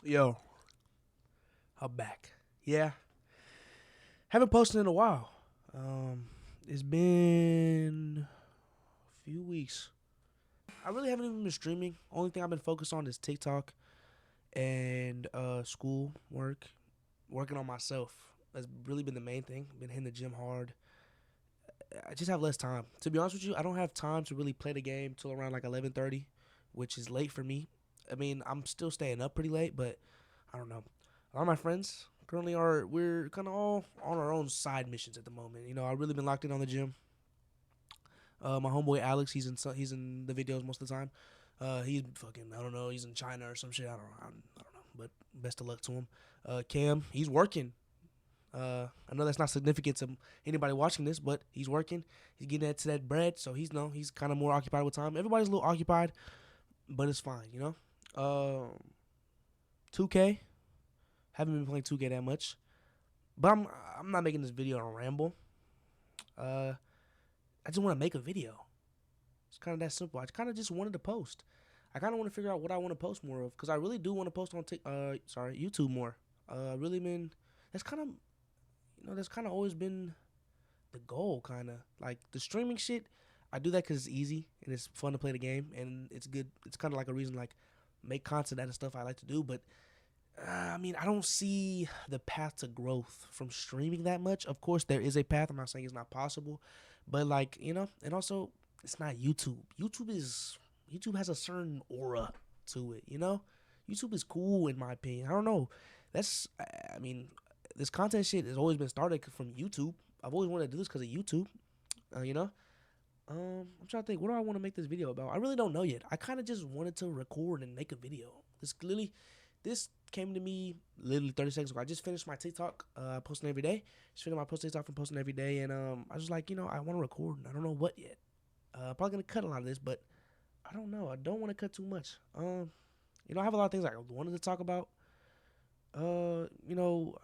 Yo, I'm back. Yeah, haven't posted in a while. Um, it's been a few weeks. I really haven't even been streaming. Only thing I've been focused on is TikTok and school work, working on myself. That's really been the main thing. Been hitting the gym hard. I just have less time. To be honest with you, I don't have time to really play the game till around like 11:30, which is late for me. I mean, I'm still staying up pretty late, but I don't know. A lot of my friends currently we're kind of all on our own side missions at the moment. I've really been locked in on the gym. My homeboy Alex, he's in the videos most of the time. He's fucking, I don't know, he's in China or some shit. I don't know, but best of luck to him. Cam, he's working. I know that's not significant to anybody watching this, but he's working. He's getting to that bread, so he's kind of more occupied with time. Everybody's a little occupied, but it's fine. 2K, haven't been playing 2K that much, but I'm not making this video on ramble. Uh, I just want to make a video. It's kind of that simple. I kind of just wanted to post. I kind of want to figure out what I want to post more of because I really do want to post on YouTube more. Really been that's kind of that's kind of always been the goal, kind of like the streaming shit. I do that because it's easy and it's fun to play the game and it's good. It's kind of like a reason like make content out of stuff I like to do, but I mean, I don't see the path to growth from streaming that much. Of course, there is a path. I'm not saying it's not possible, but like and also it's not YouTube. YouTube has a certain aura to it. YouTube is cool in my opinion. I don't know. I mean, this content shit has always been started from YouTube. I've always wanted to do this because of YouTube. You know. I'm trying to think. What do I want to make this video about? I really don't know yet. I kind of just wanted to record and make a video. This came to me literally 30 seconds ago. I just finished my TikTok, posting every day. Just finished my TikTok from posting every day, and I was like, I want to record. And I don't know what yet. Probably gonna cut a lot of this, but I don't know. I don't want to cut too much. I have a lot of things I wanted to talk about. I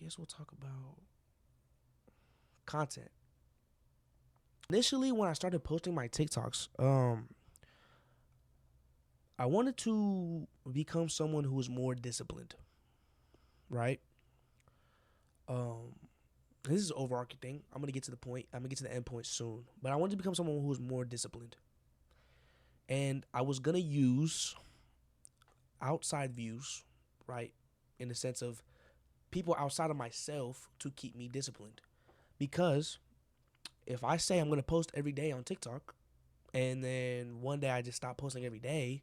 guess we'll talk about content. Initially, when I started posting my TikToks, I wanted to become someone who was more disciplined, right? Um, this is an overarching thing. I'm gonna get to the point. I'm gonna get to the end point soon. But I wanted to become someone who was more disciplined, and I was gonna use outside views, right, in the sense of people outside of myself to keep me disciplined. Because if I say I'm gonna post every day on TikTok, and then one day I just stop posting every day,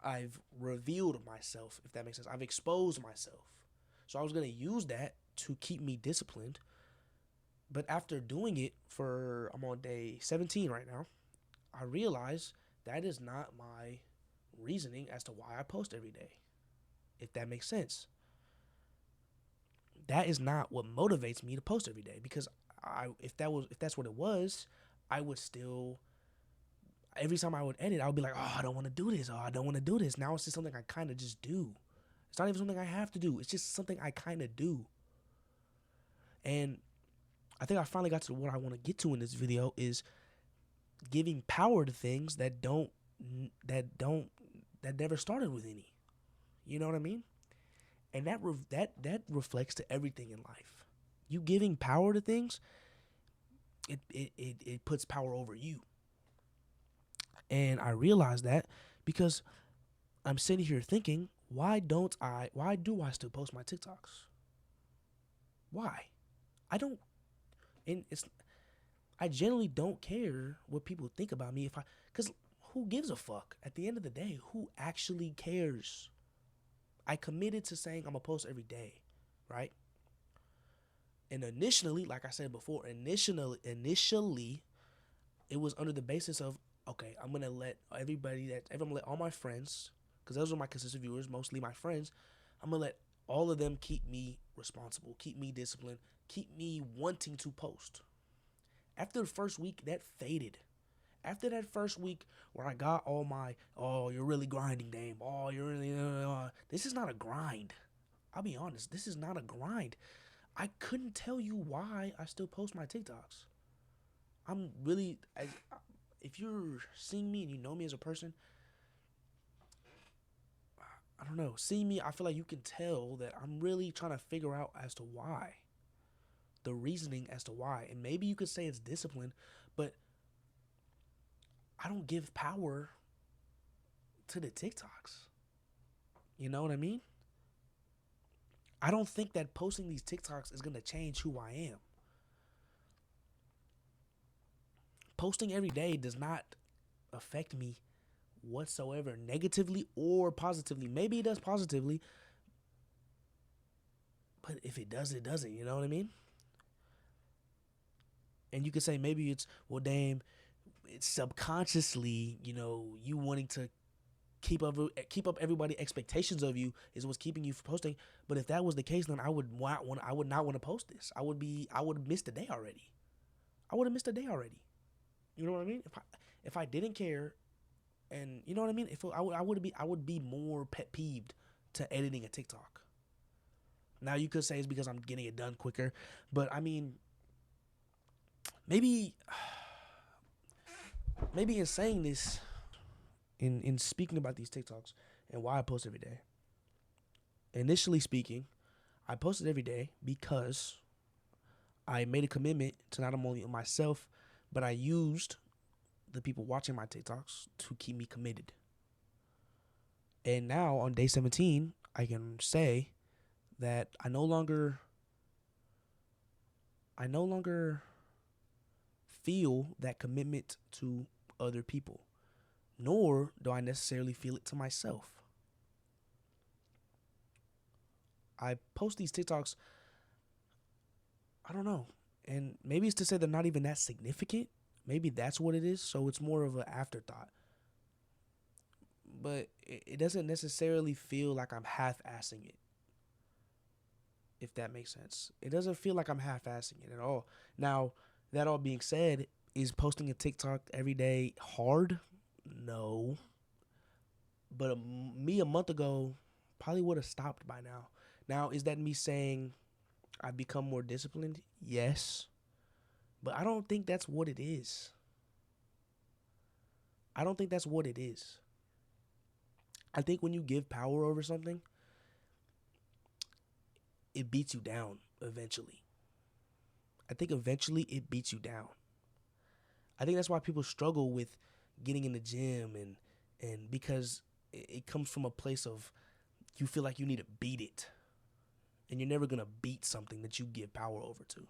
I've revealed myself, if that makes sense. I've exposed myself. So I was going to use that to keep me disciplined. But after doing it I'm on day 17 right now, I realize that is not my reasoning as to why I post every day, if that makes sense. That is not what motivates me to post every day because if that's what it was, I would still every time I would edit, I would be like, oh, I don't want to do this. Oh, I don't want to do this. Now it's just something I kind of just do. It's not even something I have to do. It's just something I kind of do. And I think I finally got to what I want to get to in this video is giving power to things that never started with any. You know what I mean? And that reflects to everything in life. You giving power to things, it puts power over you. And I realized that because I'm sitting here thinking, why do I still post my TikToks? Why? I don't, and I generally don't care what people think about me because who gives a fuck? At the end of the day, who actually cares? I committed to saying I'm gonna post every day, right? And initially, like I said before, initially, it was under the basis of, okay, I'm gonna let I'm gonna let all my friends, because those are my consistent viewers, mostly my friends. I'm gonna let all of them keep me responsible, keep me disciplined, keep me wanting to post. After the first week, that faded. After that first week where I got all my, oh, you're really grinding, Dame. Oh, you're really, this is not a grind. I'll be honest, this is not a grind. I couldn't tell you why I still post my TikToks. I'm really, if you're seeing me and you know me as a person, I don't know. See me, I feel like you can tell that I'm really trying to figure out as to why. The reasoning as to why. And maybe you could say it's discipline, but I don't give power to the TikToks. You know what I mean? I don't think that posting these TikToks is going to change who I am. Posting every day does not affect me whatsoever, negatively or positively. Maybe it does positively, but if it does, it doesn't. You know what I mean? And you could say maybe it's, well, damn, it's subconsciously, you wanting to keep up everybody's expectations of you is what's keeping you from posting. But if that was the case, then I would not want to post this. I would have missed the day already. I would have missed the day already. You know what I mean? If I didn't care, and you know what I mean, if I would be more pet peeved to editing a TikTok. Now you could say it's because I'm getting it done quicker, but I mean, maybe in saying this, in speaking about these TikToks and why I post every day. Initially speaking, I posted every day because I made a commitment to not only myself, but I used the people watching my TikToks to keep me committed. And now on day 17, I can say that I no longer feel that commitment to other people, nor do I necessarily feel it to myself. I post these TikToks, I don't know, and maybe it's to say they're not even that significant. Maybe that's what it is, so it's more of an afterthought. But it doesn't necessarily feel like I'm half-assing it, if that makes sense. It doesn't feel like I'm half-assing it at all. Now, that all being said, is posting a TikTok every day hard? No. But me a month ago probably would have stopped by now. Now, is that me saying I've become more disciplined? Yes. But I don't think that's what it is. I don't think that's what it is. I think when you give power over something, it beats you down eventually. I think eventually it beats you down. I think that's why people struggle with getting in the gym and because it comes from a place of you feel like you need to beat it. And you're never gonna beat something that you give power over to.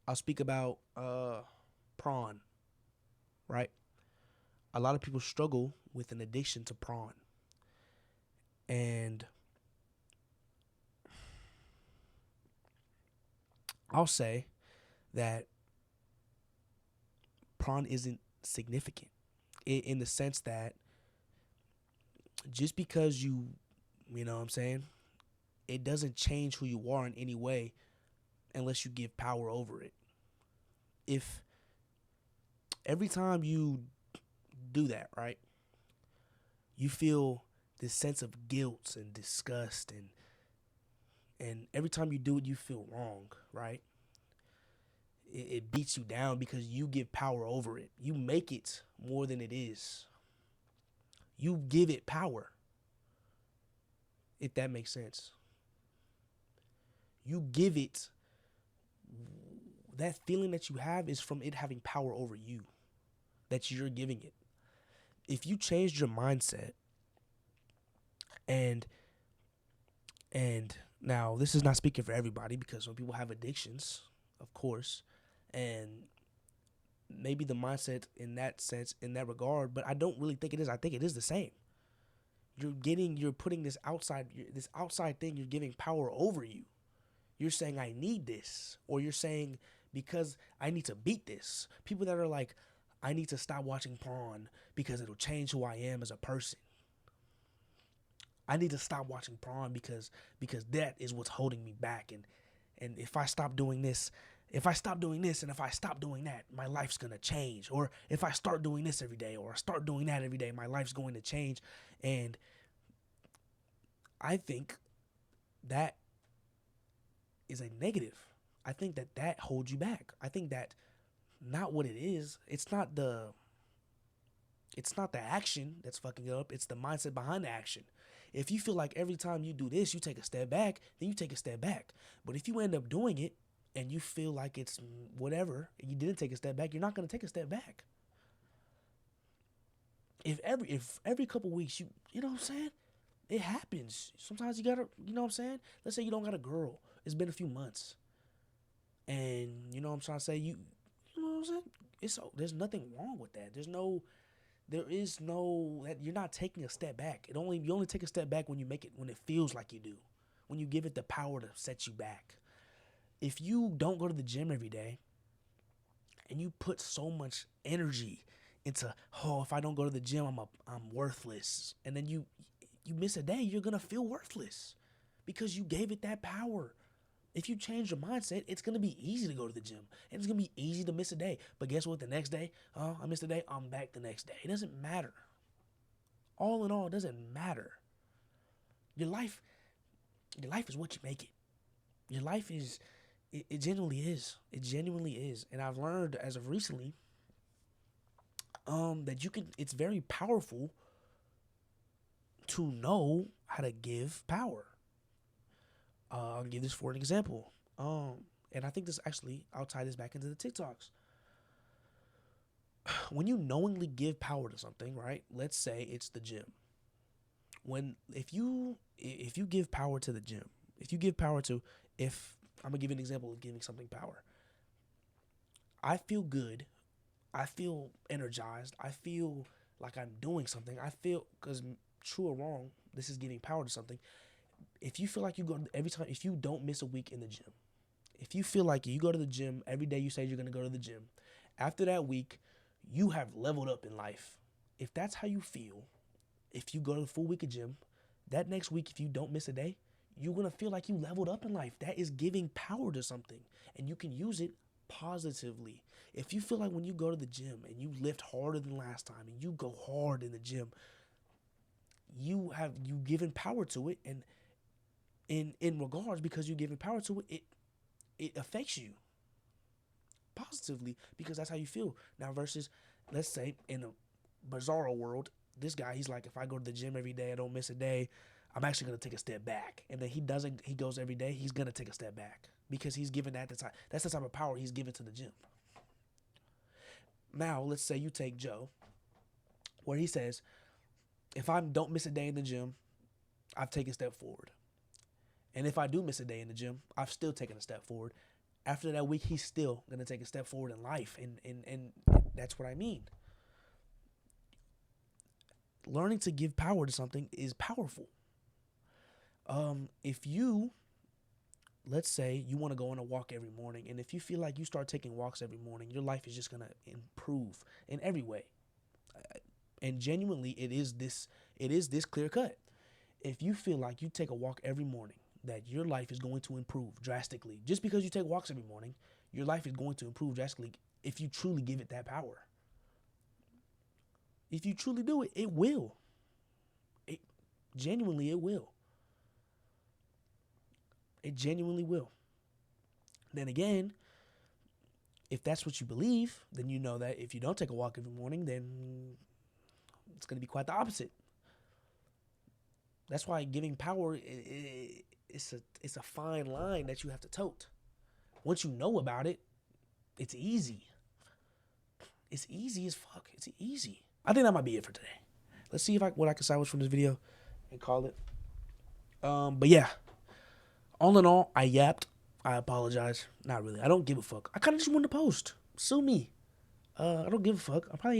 I'll speak about prawn, right? A lot of people struggle with an addiction to prawn. And I'll say that prawn isn't significant in the sense that just because you know what I'm saying, it doesn't change who you are in any way unless you give power over it. If every time you do that, right, you feel this sense of guilt and disgust and every time you do it you feel wrong, right? It beats you down because you give power over it. You make it more than it is. You give it power, if that makes sense. You give it, that feeling that you have is from it having power over you, that you're giving it. If you changed your mindset and now this is not speaking for everybody because some people have addictions, of course, and maybe the mindset in that sense, in that regard, but I don't really think it is. I think it is the same. You're putting this outside thing, you're giving power over you. You're saying, I need this, or you're saying, because I need to beat this. People that are like, I need to stop watching porn because it'll change who I am as a person. I need to stop watching porn because that is what's holding me back. And if I stop doing this, and if I stop doing that, my life's going to change. Or if I start doing this every day, or I start doing that every day, my life's going to change. And I think that is a negative. I think that holds you back. I think that not what it is. It's not the action that's fucking it up. It's the mindset behind the action. If you feel like every time you do this, you take a step back, then you take a step back. But if you end up doing it and you feel like it's whatever, and you didn't take a step back, you're not going to take a step back. If every couple weeks you know what I'm saying? It happens. Sometimes you gotta, you know what I'm saying? Let's say you don't got a girl. It's been a few months. And you know what I'm trying to say? You know what I'm saying? There's nothing wrong with that. There is no that you're not taking a step back. You only take a step back when it feels like you do. When you give it the power to set you back. If you don't go to the gym every day and you put so much energy into, oh, if I don't go to the gym, I'm worthless. And then you miss a day, you're gonna feel worthless because you gave it that power. If you change your mindset, it's going to be easy to go to the gym. And it's going to be easy to miss a day. But guess what? The next day, I missed a day, I'm back the next day. It doesn't matter. All in all, it doesn't matter. Your life is what you make it. Your life is, it genuinely is. It genuinely is. And I've learned as of recently that it's very powerful to know how to give power. I'll give this for an example. And I think I'll tie this back into the TikToks. When you knowingly give power to something, right? Let's say it's the gym. If you give power to the gym, if I'm gonna give you an example of giving something power. I feel good. I feel energized. I feel like I'm doing something. Because true or wrong, this is giving power to something. If you feel like you go every time, if you don't miss a week in the gym, if you feel like you go to the gym every day, you say you're going to go to the gym, after that week, you have leveled up in life. If that's how you feel, if you go to the full week of gym, that next week, if you don't miss a day, you're going to feel like you leveled up in life. That is giving power to something, and you can use it positively. If you feel like when you go to the gym and you lift harder than last time and you go hard in the gym, you given power to it, and in regards, because you're giving power to it affects you positively because that's how you feel. Now versus, let's say in a bizarro world, this guy, he's like, if I go to the gym every day, I don't miss a day, I'm actually going to take a step back. And then he goes every day, he's going to take a step back because he's given that's the type of power he's given to the gym. Now, let's say you take Joe, where he says, if I don't miss a day in the gym, I've taken a step forward. And if I do miss a day in the gym, I've still taken a step forward. After that week, he's still going to take a step forward in life. And that's what I mean. Learning to give power to something is powerful. If you, let's say you want to go on a walk every morning, and if you feel like you start taking walks every morning, your life is just going to improve in every way. And genuinely, it is this clear cut. If you feel like you take a walk every morning, that your life is going to improve drastically. Just because you take walks every morning, your life is going to improve drastically if you truly give it that power. If you truly do it, it will. It will. It genuinely will. Then again, if that's what you believe, then you know that if you don't take a walk every morning, then it's going to be quite the opposite. That's why giving power, it's a fine line that you have to tote. Once you know about it, it's easy. It's easy as fuck. It's easy. I think that might be it for today. Let's see what I can salvage from this video and call it. But yeah, all in all, I yapped. I apologize. Not really. I don't give a fuck. I kind of just wanted to post. Sue me. I don't give a fuck. I'll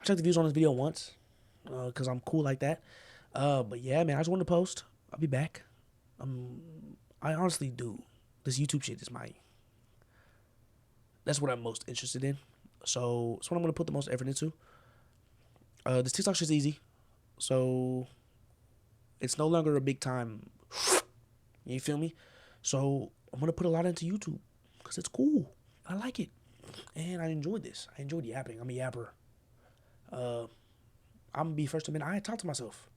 check the views on this video once because I'm cool like that. But yeah, man, I just wanted to post. I'll be back. I honestly do. This YouTube shit is that's what I'm most interested in. So it's what I'm going to put the most effort into. This TikTok shit's easy. So it's no longer a big time. You feel me? So I'm going to put a lot into YouTube because it's cool. I like it. And I enjoyed this. I enjoyed yapping. I'm a yapper. I'm going to be first to admit, I talked to myself.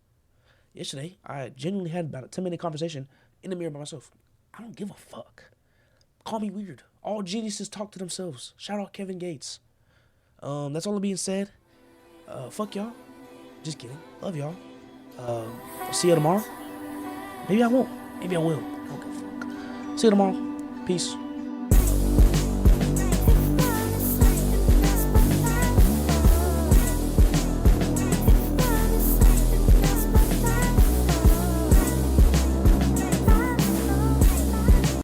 Yesterday, I genuinely had about a 10-minute conversation in the mirror by myself. I don't give a fuck. Call me weird. All geniuses talk to themselves. Shout out Kevin Gates. That's all being said. Fuck y'all. Just kidding. Love y'all. I'll see you tomorrow. Maybe I won't. Maybe I will. I don't give a fuck. See you tomorrow. Peace.